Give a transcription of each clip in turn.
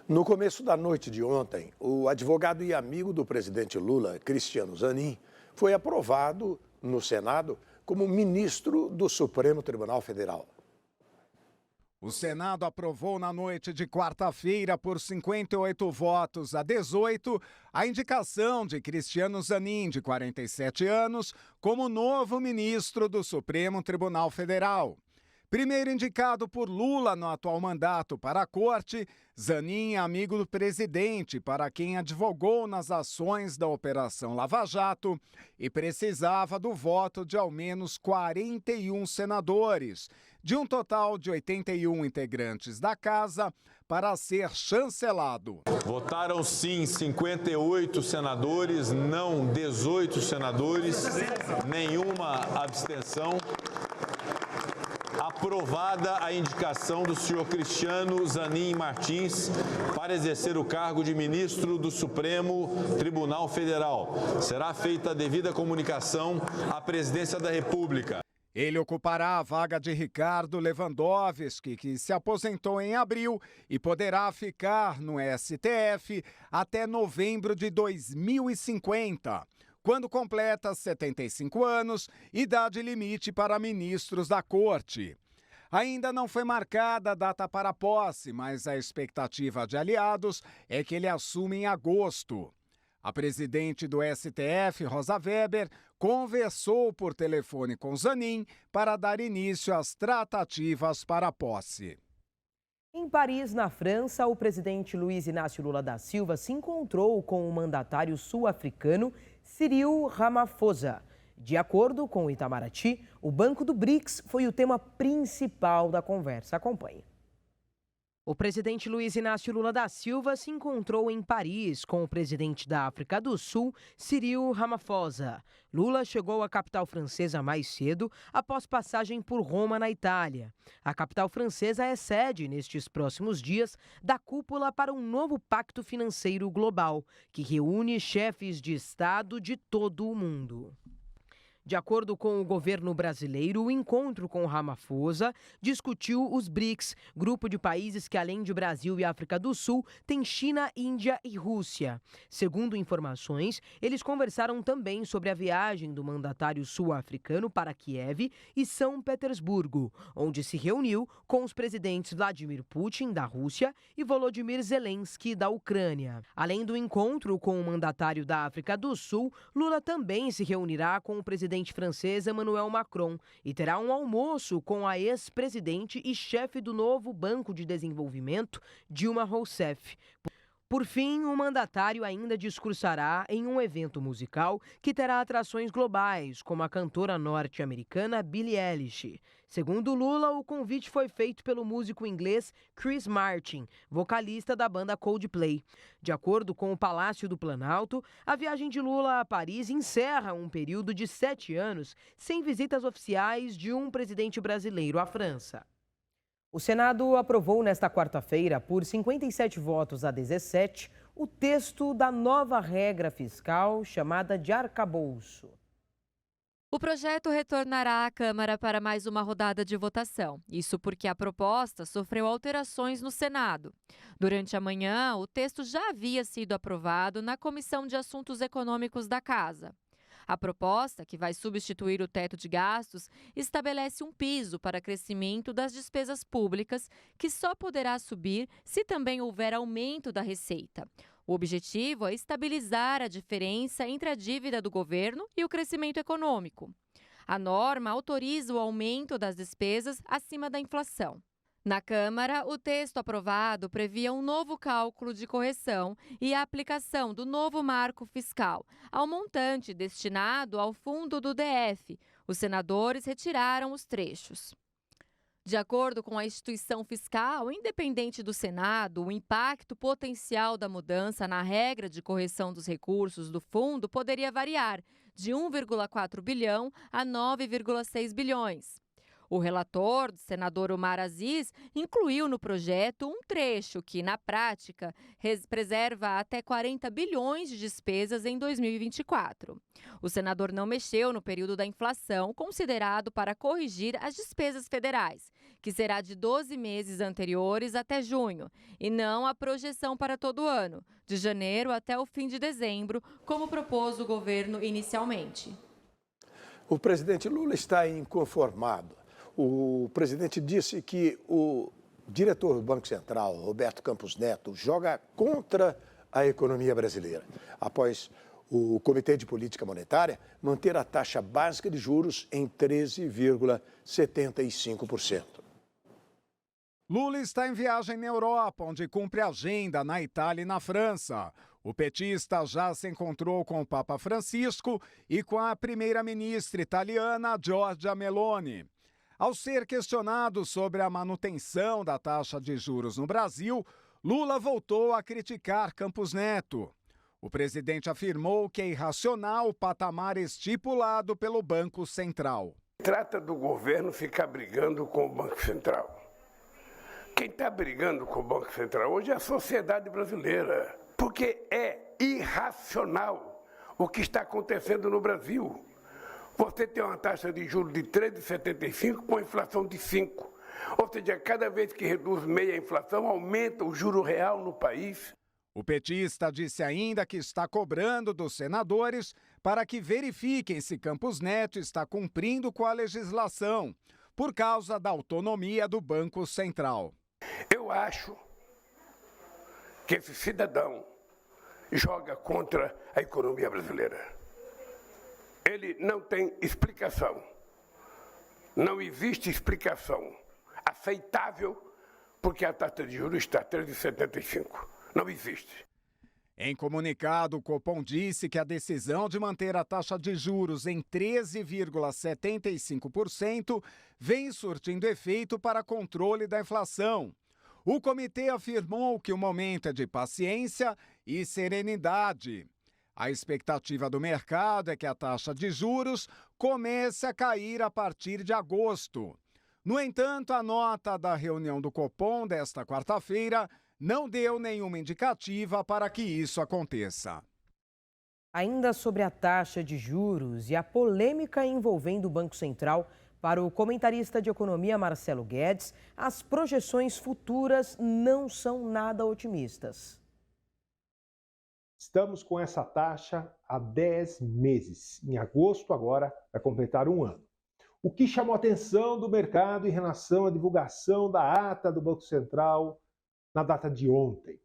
No começo da noite de ontem, o advogado e amigo do presidente Lula, Cristiano Zanin, foi aprovado no Senado como ministro do Supremo Tribunal Federal. O Senado aprovou na noite de quarta-feira, por 58 votos a 18, a indicação de Cristiano Zanin, de 47 anos, como novo ministro do Supremo Tribunal Federal. Primeiro indicado por Lula no atual mandato para a corte, Zanin é amigo do presidente, para quem advogou nas ações da Operação Lava Jato e precisava do voto de ao menos 41 senadores, de um total de 81 integrantes da casa, para ser chancelado. Votaram sim 58 senadores, não 18 senadores, nenhuma abstenção. Aprovada a indicação do senhor Cristiano Zanin Martins para exercer o cargo de ministro do Supremo Tribunal Federal. Será feita a devida comunicação à Presidência da República. Ele ocupará a vaga de Ricardo Lewandowski, que se aposentou em abril e poderá ficar no STF até novembro de 2050. Quando completa 75 anos, idade limite para ministros da corte. Ainda não foi marcada a data para a posse, mas a expectativa de aliados é que ele assume em agosto. A presidente do STF, Rosa Weber, conversou por telefone com Zanin para dar início às tratativas para a posse. Em Paris, na França, o presidente Luiz Inácio Lula da Silva se encontrou com o mandatário sul-africano Cyril Ramaphosa. De acordo com o Itamaraty, o Banco do BRICS foi o tema principal da conversa. Acompanhe. O presidente Luiz Inácio Lula da Silva se encontrou em Paris com o presidente da África do Sul, Cyril Ramaphosa. Lula chegou à capital francesa mais cedo, após passagem por Roma, na Itália. A capital francesa é sede, nestes próximos dias, da cúpula para um novo pacto financeiro global, que reúne chefes de Estado de todo o mundo. De acordo com o governo brasileiro, o encontro com Ramaphosa discutiu os BRICS, grupo de países que, além de Brasil e África do Sul, tem China, Índia e Rússia. Segundo informações, eles conversaram também sobre a viagem do mandatário sul-africano para Kiev e São Petersburgo, onde se reuniu com os presidentes Vladimir Putin, da Rússia, e Volodymyr Zelensky, da Ucrânia. Além do encontro com o mandatário da África do Sul, Lula também se reunirá com o presidente francês Emmanuel Macron e terá um almoço com a ex-presidente e chefe do novo Banco de Desenvolvimento, Dilma Rousseff. Por fim, o mandatário ainda discursará em um evento musical que terá atrações globais, como a cantora norte-americana Billie Eilish. Segundo Lula, o convite foi feito pelo músico inglês Chris Martin, vocalista da banda Coldplay. De acordo com o Palácio do Planalto, a viagem de Lula a Paris encerra um período de 7 anos sem visitas oficiais de um presidente brasileiro à França. O Senado aprovou nesta quarta-feira, por 57 votos a 17, o texto da nova regra fiscal chamada de arcabouço. O projeto retornará à Câmara para mais uma rodada de votação. Isso porque a proposta sofreu alterações no Senado. Durante a manhã, o texto já havia sido aprovado na Comissão de Assuntos Econômicos da Casa. A proposta, que vai substituir o teto de gastos, estabelece um piso para crescimento das despesas públicas, que só poderá subir se também houver aumento da receita. O objetivo é estabilizar a diferença entre a dívida do governo e o crescimento econômico. A norma autoriza o aumento das despesas acima da inflação. Na Câmara, o texto aprovado previa um novo cálculo de correção e a aplicação do novo marco fiscal ao montante destinado ao fundo do DF. Os senadores retiraram os trechos. De acordo com a instituição fiscal, independente do Senado, o impacto potencial da mudança na regra de correção dos recursos do fundo poderia variar de 1,4 bilhão a 9,6 bilhões. O relator, o senador Omar Aziz, incluiu no projeto um trecho que, na prática, preserva até 40 bilhões de despesas em 2024. O senador não mexeu no período da inflação, considerado para corrigir as despesas federais, que será de 12 meses anteriores até junho, e não a projeção para todo o ano, de janeiro até o fim de dezembro, como propôs o governo inicialmente. O presidente Lula está inconformado. O presidente disse que o diretor do Banco Central, Roberto Campos Neto, joga contra a economia brasileira, após o Comitê de Política Monetária manter a taxa básica de juros em 13,75%. Lula está em viagem na Europa, onde cumpre agenda na Itália e na França. O petista já se encontrou com o Papa Francisco e com a primeira-ministra italiana, Giorgia Meloni. Ao ser questionado sobre a manutenção da taxa de juros no Brasil, Lula voltou a criticar Campos Neto. O presidente afirmou que é irracional o patamar estipulado pelo Banco Central. Trata do governo ficar brigando com o Banco Central. Quem está brigando com o Banco Central hoje é a sociedade brasileira, porque é irracional o que está acontecendo no Brasil. Você tem uma taxa de juros de 13,75 com a inflação de 5. Ou seja, cada vez que reduz meia inflação, aumenta o juro real no país. O petista disse ainda que está cobrando dos senadores para que verifiquem se Campos Neto está cumprindo com a legislação, por causa da autonomia do Banco Central. Eu acho que esse cidadão joga contra a economia brasileira. Ele não tem explicação. Não existe explicação aceitável porque a taxa de juros está 13,75. Não existe. Em comunicado, o Copom disse que a decisão de manter a taxa de juros em 13,75% vem surtindo efeito para controle da inflação. O comitê afirmou que o momento é de paciência e serenidade. A expectativa do mercado é que a taxa de juros comece a cair a partir de agosto. No entanto, a nota da reunião do Copom desta quarta-feira não deu nenhuma indicativa para que isso aconteça. Ainda sobre a taxa de juros e a polêmica envolvendo o Banco Central, para o comentarista de economia Marcelo Guedes, as projeções futuras não são nada otimistas. Estamos com essa taxa há 10 meses. Em agosto, agora, vai completar um ano. O que chamou a atenção do mercado em relação à divulgação da ata do Banco Central na data de ontem?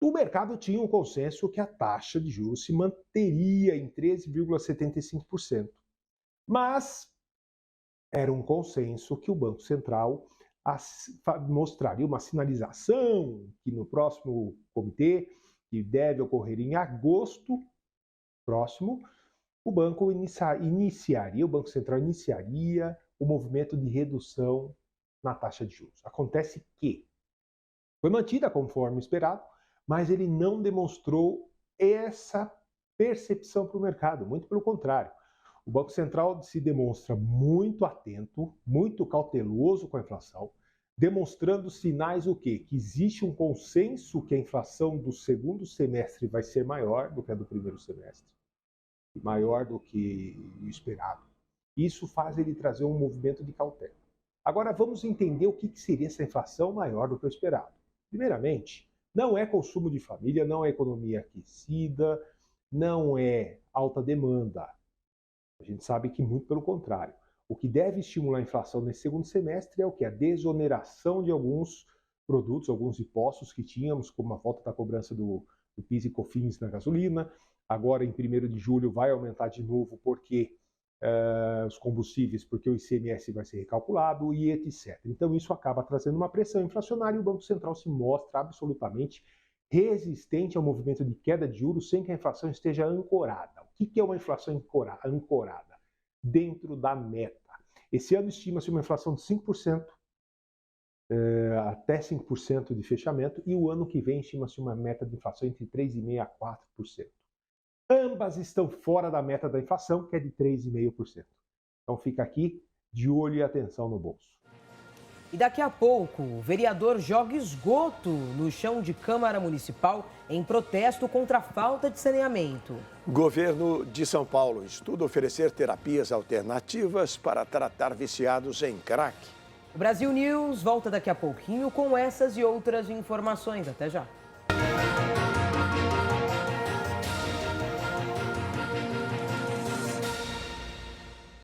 O mercado tinha um consenso que a taxa de juros se manteria em 13,75%. Mas era um consenso que o Banco Central mostraria uma sinalização que no próximo comitê, que deve ocorrer em agosto próximo, o Banco Central iniciaria o movimento de redução na taxa de juros. Acontece que foi mantida conforme esperado, mas ele não demonstrou essa percepção para o mercado, muito pelo contrário. O Banco Central se demonstra muito atento, muito cauteloso com a inflação, demonstrando sinais o quê? Que existe um consenso que a inflação do segundo semestre vai ser maior do que a do primeiro semestre, maior do que o esperado. Isso faz ele trazer um movimento de cautela. Agora vamos entender o que seria essa inflação maior do que o esperado. Primeiramente, não é consumo de família, não é economia aquecida, não é alta demanda. A gente sabe que muito pelo contrário. O que deve estimular a inflação nesse segundo semestre é o que? A desoneração de alguns produtos, alguns impostos que tínhamos, como a volta da cobrança do PIS e COFINS na gasolina. Agora, em 1º de julho, vai aumentar de novo porque os combustíveis, porque o ICMS vai ser recalculado e etc. Então, isso acaba trazendo uma pressão inflacionária e o Banco Central se mostra absolutamente resistente ao movimento de queda de juros sem que a inflação esteja ancorada. O que é uma inflação ancorada? Dentro da meta. Esse ano estima-se uma inflação de 5%, até 5% de fechamento, e o ano que vem estima-se uma meta de inflação entre 3,5% a 4%. Ambas estão fora da meta da inflação, que é de 3,5%. Então fica aqui de olho e atenção no bolso. E daqui a pouco, o vereador joga esgoto no chão de Câmara Municipal em protesto contra a falta de saneamento. Governo de São Paulo estuda oferecer terapias alternativas para tratar viciados em crack. O Brasil News volta daqui a pouquinho com essas e outras informações. Até já.